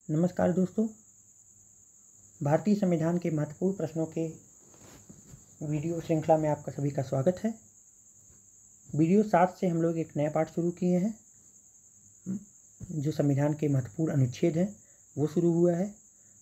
नमस्कार दोस्तों, भारतीय संविधान के महत्वपूर्ण प्रश्नों के वीडियो श्रृंखला में आपका सभी का स्वागत है। वीडियो 7 से हम लोग एक नया पाठ शुरू किए हैं। जो संविधान के महत्वपूर्ण अनुच्छेद हैं वो शुरू हुआ है।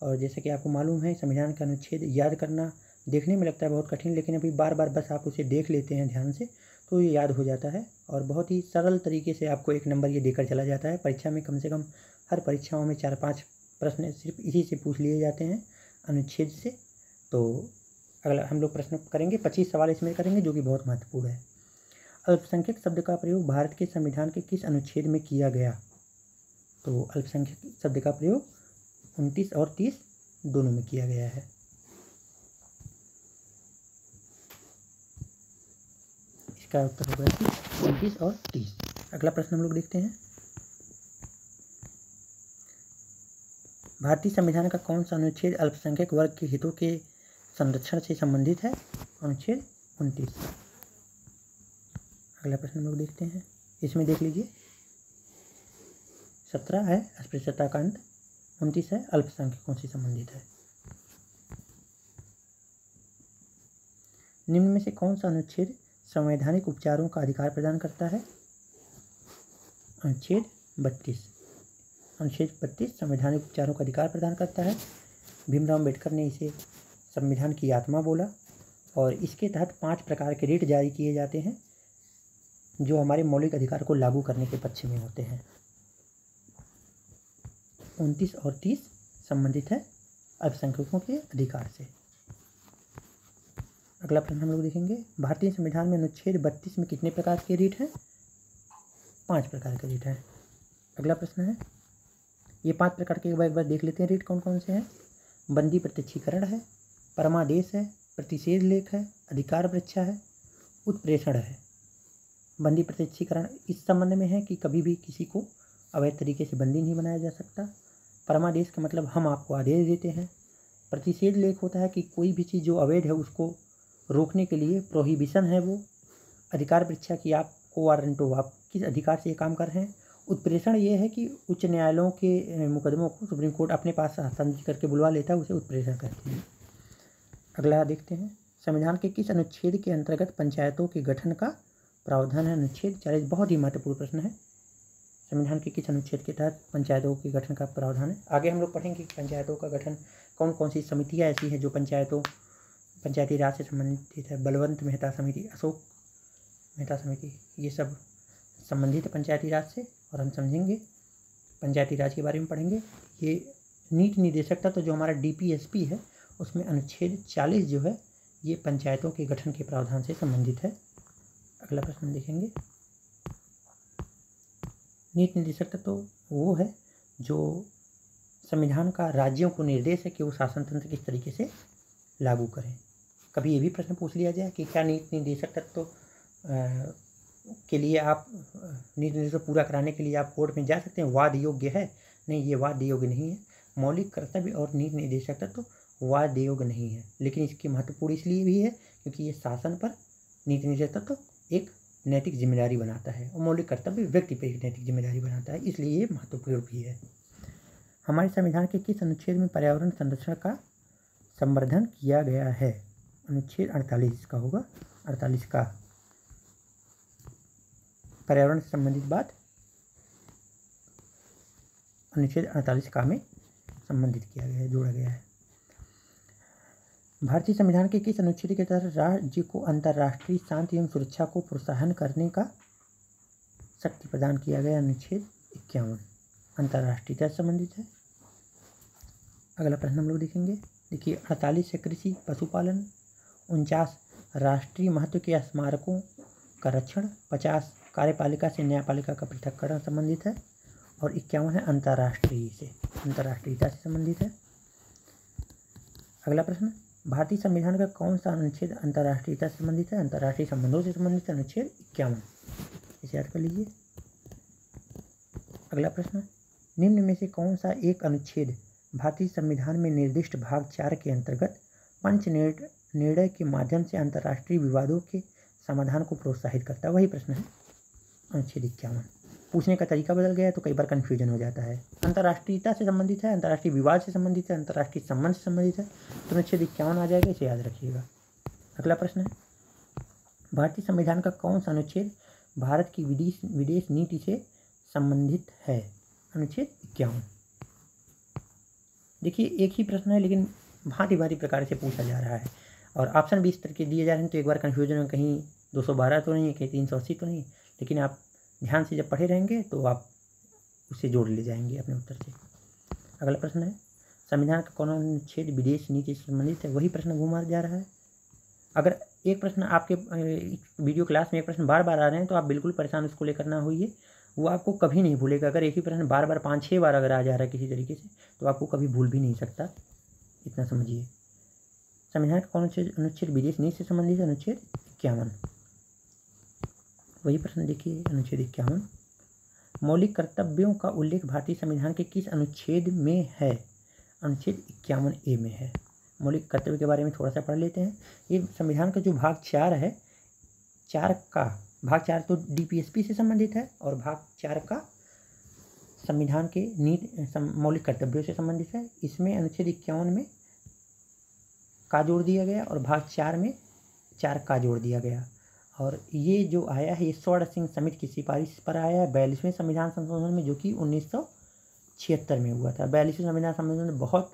और जैसे कि आपको मालूम है, संविधान का अनुच्छेद याद करना देखने में लगता है बहुत कठिन, लेकिन अभी बार बार बस आप उसे देख लेते हैं ध्यान से तो ये याद हो जाता है और बहुत ही सरल तरीके से आपको एक नंबर ये देकर चला जाता है। परीक्षा में कम से कम हर परीक्षाओं में 4-5 प्रश्न सिर्फ इसी से पूछ लिए जाते हैं, अनुच्छेद से। तो अगला हम लोग प्रश्न करेंगे, 25 सवाल इसमें करेंगे जो कि बहुत महत्वपूर्ण है। अल्पसंख्यक शब्द का प्रयोग भारत के संविधान के किस अनुच्छेद में किया गया? तो अल्पसंख्यक शब्द का प्रयोग 29 और 30 दोनों में किया गया है। इसका उत्तर होगा 29 और 30। अगला प्रश्न हम लोग देखते हैं, भारतीय संविधान का कौन सा अनुच्छेद अल्पसंख्यक वर्ग के हितों के संरक्षण से संबंधित है? अनुच्छेद 29। अगला प्रश्न हम लोग देखते हैं, इसमें देख लीजिए, 17 है अस्पृश्यता का अंत, 29 है अल्पसंख्यकों से संबंधित है। निम्न में से कौन सा अनुच्छेद संवैधानिक उपचारों का अधिकार प्रदान करता है? अनुच्छेद 32। अनुच्छेद 32 संवैधानिक उपचारों का अधिकार प्रदान करता है। भीमराव अम्बेडकर ने इसे संविधान की आत्मा बोला और इसके तहत 5 प्रकार के रिट जारी किए जाते हैं जो हमारे मौलिक अधिकार को लागू करने के पक्ष में होते हैं। 29 और 30 संबंधित है अल्पसंख्यकों के अधिकार से। अगला प्रश्न हम लोग देखेंगे, भारतीय संविधान में अनुच्छेद 32 में कितने प्रकार के रिट हैं? 5 प्रकार के रिट हैं। अगला प्रश्न है, ये 5 प्रकार के एक बार देख लेते हैं रिट कौन कौन से हैं। बंदी प्रत्यक्षीकरण है, परमादेश है, प्रतिषेध लेख है, अधिकार परीक्षा है, उत्प्रेषण है। बंदी प्रत्यक्षीकरण इस संबंध में है कि कभी भी किसी को अवैध तरीके से बंदी नहीं बनाया जा सकता। परमादेश का मतलब हम आपको आदेश देते हैं। प्रतिषेध लेख होता है कि कोई भी चीज़ जो अवैध है उसको रोकने के लिए प्रोहिबिशन है वो। अधिकार परीक्षा की आपको वारंट हो, आप किस अधिकार से ये काम कर रहे हैं। उत्प्रेषण ये है कि उच्च न्यायालयों के मुकदमों को सुप्रीम कोर्ट अपने पास समझ करके बुलवा लेता है, उसे उत्प्रेषण कहते हैं। अगला देखते हैं, संविधान के किस अनुच्छेद के अंतर्गत पंचायतों के गठन का प्रावधान है? अनुच्छेद 40। बहुत ही महत्वपूर्ण प्रश्न है। संविधान के किस अनुच्छेद के तहत पंचायतों के गठन का प्रावधान है? आगे हम लोग पढ़ेंगे कि पंचायतों का गठन कौन कौन सी समितियाँ ऐसी हैं जो पंचायती राज से संबंधित है। बलवंत मेहता समिति, अशोक मेहता समिति, ये सब संबंधित है पंचायती राज से और हम समझेंगे पंचायती राज के बारे में पढ़ेंगे। ये नीति निदेशक तत्व जो हमारा DPSP है उसमें अनुच्छेद 40 जो है ये पंचायतों के गठन के प्रावधान से संबंधित है। अगला प्रश्न देखेंगे, नीति निदेशक तत्व वो है जो संविधान का राज्यों को निर्देश है कि वो शासन तंत्र किस तरीके से लागू करें। कभी ये भी प्रश्न पूछ लिया जाए कि क्या नीति निदेशक तत्व के लिए आप नीति निर्देश पूरा कराने के लिए आप कोर्ट में जा सकते हैं, वाद योग्य है? नहीं, ये वाद योग्य नहीं है। मौलिक कर्तव्य और नीति निर्देशक तत्व वाद योग्य नहीं है, लेकिन इसकी महत्वपूर्ण इसलिए भी है क्योंकि ये शासन पर नीति निर्देशक तत्व एक नैतिक जिम्मेदारी बनाता है और मौलिक कर्तव्य व्यक्ति पर एक नैतिक जिम्मेदारी बनाता है, इसलिए ये महत्वपूर्ण भी है। हमारे संविधान के किस अनुच्छेद में पर्यावरण संरक्षण का संवर्धन किया गया है? अनुच्छेद 48 का होगा, 48 का पर्यावरण से संबंधित बात अनुच्छेद 48 का में संबंधित किया गया है, जोड़ा गया है। भारतीय संविधान के किस अनुच्छेद के तहत राज्य को अंतर्राष्ट्रीय शांति एवं सुरक्षा को प्रोत्साहन करने का शक्ति प्रदान किया गया? अनुच्छेद 51 अंतर्राष्ट्रीयता से संबंधित है। अगला प्रश्न हम लोग देखेंगे, देखिए, 48 है कृषि पशुपालन, 49 राष्ट्रीय महत्व के स्मारकों का रक्षण, 50 कार्यपालिका से न्यायपालिका का पृथक्करण संबंधित है और 51 है अंतर्राष्ट्रीयता से संबंधित है। अगला प्रश्न, भारतीय संविधान का कौन सा अनुच्छेद अंतर्राष्ट्रीयता से संबंधित है? अंतर्राष्ट्रीय संबंधों से संबंधित है, अनुच्छेद 51, इसे याद कर लीजिए। अगला प्रश्न, निम्न में से कौन सा एक अनुच्छेद भारतीय संविधान में निर्दिष्ट भाग 4 के अंतर्गत पंच निर्णय के माध्यम से अंतर्राष्ट्रीय विवादों के समाधान को प्रोत्साहित करता है? वही प्रश्न है अनुच्छेद 51। पूछने का तरीका बदल गया है तो कई बार कन्फ्यूजन हो जाता है। अंतर्राष्ट्रीयता से संबंधित है, अंतर्राष्ट्रीय विवाद से संबंधित है, अंतर्राष्ट्रीय संबंध से संबंधित है, तो अनुच्छेद 51 आ जाएगा, इसे याद रखिएगा। अगला प्रश्न है, भारतीय संविधान का कौन सा अनुच्छेद भारत की विदेश नीति से संबंधित है? अनुच्छेद 51। देखिए एक ही प्रश्न है लेकिन भांति भांति प्रकार से पूछा जा रहा है और ऑप्शन भी इस तरह के दिए जा रहे हैं, तो एक बार कन्फ्यूजन में कहीं 212 तो नहीं है, कहीं 380 तो नहीं, लेकिन आप ध्यान से जब पढ़े रहेंगे तो आप उसे जोड़ ले जाएंगे अपने उत्तर से। अगला प्रश्न है, संविधान का कौन अनुच्छेद विदेश नीति से संबंधित है? वही प्रश्न घुमा जा रहा है। अगर एक प्रश्न आपके वीडियो क्लास में एक प्रश्न बार बार आ रहे हैं तो आप बिल्कुल परेशान उसको लेकर ना होइए, वो आपको कभी नहीं भूलेगा। अगर एक ही प्रश्न बार बार 5-6 बार अगर आ जा रहा है किसी तरीके से तो आपको कभी भूल भी नहीं सकता, इतना समझिए। संविधान का कौन अनुच्छेद विदेश नीति से संबंधित है? अनुच्छेद 51। वही प्रश्न देखिए, अनुच्छेद 51, मौलिक कर्तव्यों का उल्लेख भारतीय संविधान के किस अनुच्छेद में है? अनुच्छेद 51A में है। मौलिक कर्तव्य के बारे में थोड़ा सा पढ़ लेते हैं। ये संविधान का जो भाग 4 है, भाग 4 तो DPSP से संबंधित है और भाग 4 का संविधान के मौलिक कर्तव्यों से संबंधित है। इसमें अनुच्छेद 51 में का जोड़ दिया गया और भाग 4 में 4 का जोड़ दिया गया। और ये जो आया है ये स्वर्ण सिंह समिति की सिफारिश पर आया है 42वें संविधान संशोधन में, जो कि 1976 में हुआ था। 42वें संविधान संशोधन बहुत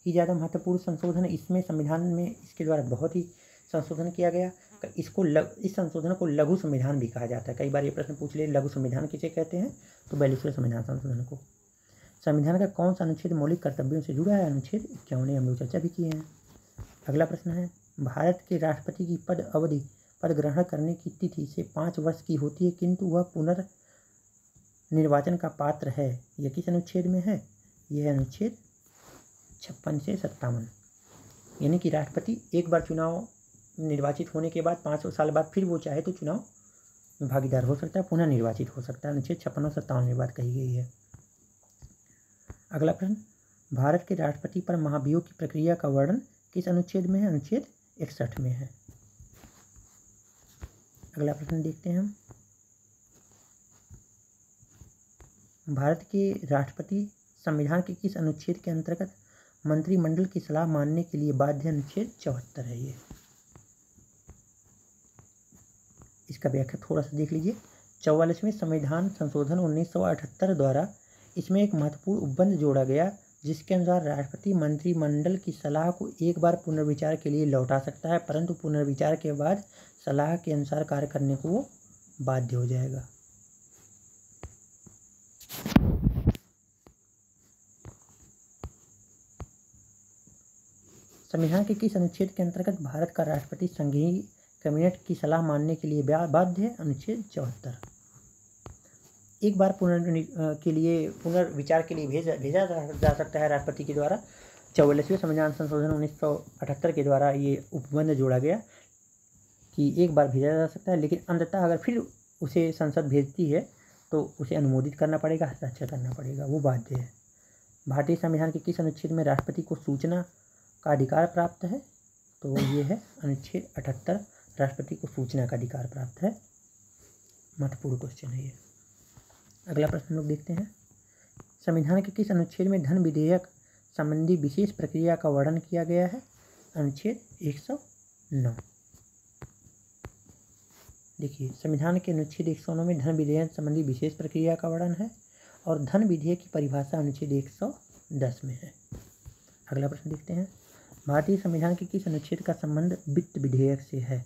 ही ज़्यादा महत्वपूर्ण संशोधन है। इसमें संविधान में इसके द्वारा बहुत ही संशोधन किया गया। इस संशोधन को लघु संविधान भी कहा जाता है। कई बार ये प्रश्न पूछ ले लघु संविधान किसे कहते हैं, तो 42वें संविधान संशोधन को। संविधान का कौन सा अनुच्छेद मौलिक कर्तव्यों से जुड़ा है? अनुच्छेद 51। हम लोग चर्चा भी किए हैं। अगला प्रश्न है, भारत के राष्ट्रपति की पद ग्रहण करने की तिथि से 5 वर्ष की होती है किंतु वह पुनर्निर्वाचन का पात्र है। यह किस अनुच्छेद में है? यह अनुच्छेद 56 से 57। यानी कि राष्ट्रपति एक बार चुनाव निर्वाचित होने के बाद 5 साल बाद फिर वो चाहे तो चुनाव में भागीदार हो सकता है, पुनः निर्वाचित हो सकता है। अनुच्छेद 56 और 57 में बात कही गई है। अगला प्रश्न, भारत के राष्ट्रपति पर महाभियोग की प्रक्रिया का वर्णन किस अनुच्छेद में है? अनुच्छेद 61 में है। अगला प्रश्न देखते हैं हम, भारत के राष्ट्रपति संविधान के किस अनुच्छेद के अंतर्गत मंत्रिमंडल की सलाह मानने के लिए बाध्य? अनुच्छेद 74 है ये। इसका व्याख्या थोड़ा सा देख लीजिए। 44वें संविधान संशोधन 1978 द्वारा इसमें एक महत्वपूर्ण उपबंध जोड़ा गया जिसके अनुसार राष्ट्रपति मंत्रिमंडल की सलाह को एक बार पुनर्विचार के लिए लौटा सकता है, परंतु पुनर्विचार के बाद सलाह के अनुसार कार्य करने को वो बाध्य हो जाएगा। संविधान के किस अनुच्छेद के अंतर्गत भारत का राष्ट्रपति संघीय कैबिनेट की सलाह मानने के लिए बाध्य है? अनुच्छेद 74। एक बार पुनर्विचार के लिए भेजा जा सकता है राष्ट्रपति के द्वारा। 44वें संविधान संशोधन 1978 के द्वारा ये उपबंध जोड़ा गया कि एक बार भेजा जा सकता है, लेकिन अंततः अगर फिर उसे संसद भेजती है तो उसे अनुमोदित करना पड़ेगा, हस्ताक्षर करना पड़ेगा, वो बाध्य है। भारतीय संविधान के किस अनुच्छेद में राष्ट्रपति को सूचना का अधिकार प्राप्त है? तो ये है अनुच्छेद 78, राष्ट्रपति को सूचना का अधिकार प्राप्त है। महत्वपूर्ण क्वेश्चन है ये। अगला प्रश्न हम लोग देखते हैं, संविधान के किस अनुच्छेद में धन विधेयक संबंधी विशेष प्रक्रिया का वर्णन किया गया है? अनुच्छेद 109। देखिए संविधान के अनुच्छेद 109 में धन विधेयक संबंधी विशेष प्रक्रिया का वर्णन है और धन विधेयक की परिभाषा अनुच्छेद 110 में है। अगला प्रश्न देखते हैं, भारतीय संविधान के किस अनुच्छेद का संबंध वित्त विधेयक से है?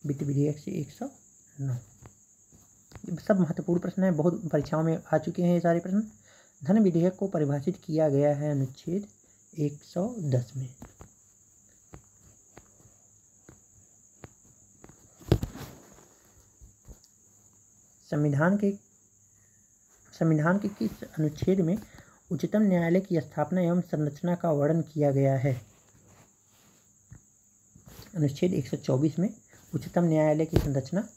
वित्त विधेयक से 109। सब महत्वपूर्ण प्रश्न है, बहुत परीक्षाओं में आ चुके हैं ये सारे प्रश्न। धन विधेयक को परिभाषित किया गया है अनुच्छेद 110 में। संविधान के किस अनुच्छेद में उच्चतम न्यायालय की स्थापना एवं संरचना का वर्णन किया गया है? अनुच्छेद 124 में उच्चतम न्यायालय की संरचना,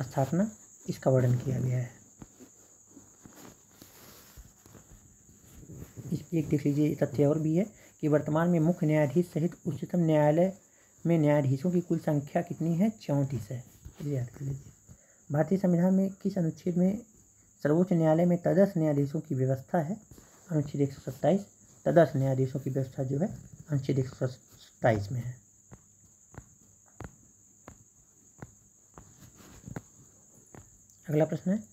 स्थापना, इसका वर्णन किया गया है। इस एक देख लीजिए तथ्य और भी है कि वर्तमान में मुख्य न्यायाधीश सहित उच्चतम न्यायालय में न्यायाधीशों की कुल संख्या कितनी है? 34 है। इसे याद कर लीजिए। भारतीय संविधान में किस अनुच्छेद में सर्वोच्च न्यायालय में तदस्थ न्यायाधीशों की व्यवस्था है, अनुच्छेद 127। तदस्थ न्यायाधीशों की व्यवस्था जो है अनुच्छेद 127 में है। अगला प्रश्न है,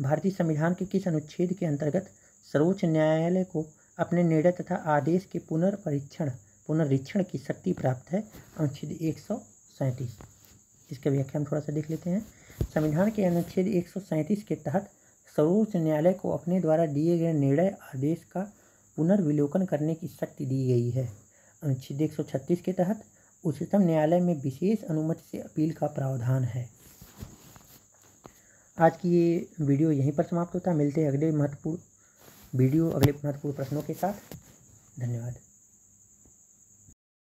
भारतीय संविधान के किस अनुच्छेद के अंतर्गत सर्वोच्च न्यायालय को अपने निर्णय तथा आदेश के पुनरीक्षण की शक्ति प्राप्त है? अनुच्छेद 137। इसका व्याख्या हम थोड़ा सा देख लेते हैं। संविधान के अनुच्छेद 137 के तहत सर्वोच्च न्यायालय को अपने द्वारा दिए गए निर्णय आदेश का पुनर्विलोकन करने की शक्ति दी गई है। अनुच्छेद 136 के तहत उच्चतम न्यायालय में विशेष अनुमति से अपील का प्रावधान है। आज की ये वीडियो यहीं पर समाप्त होता है। मिलते हैं अगले महत्वपूर्ण प्रश्नों के साथ। धन्यवाद।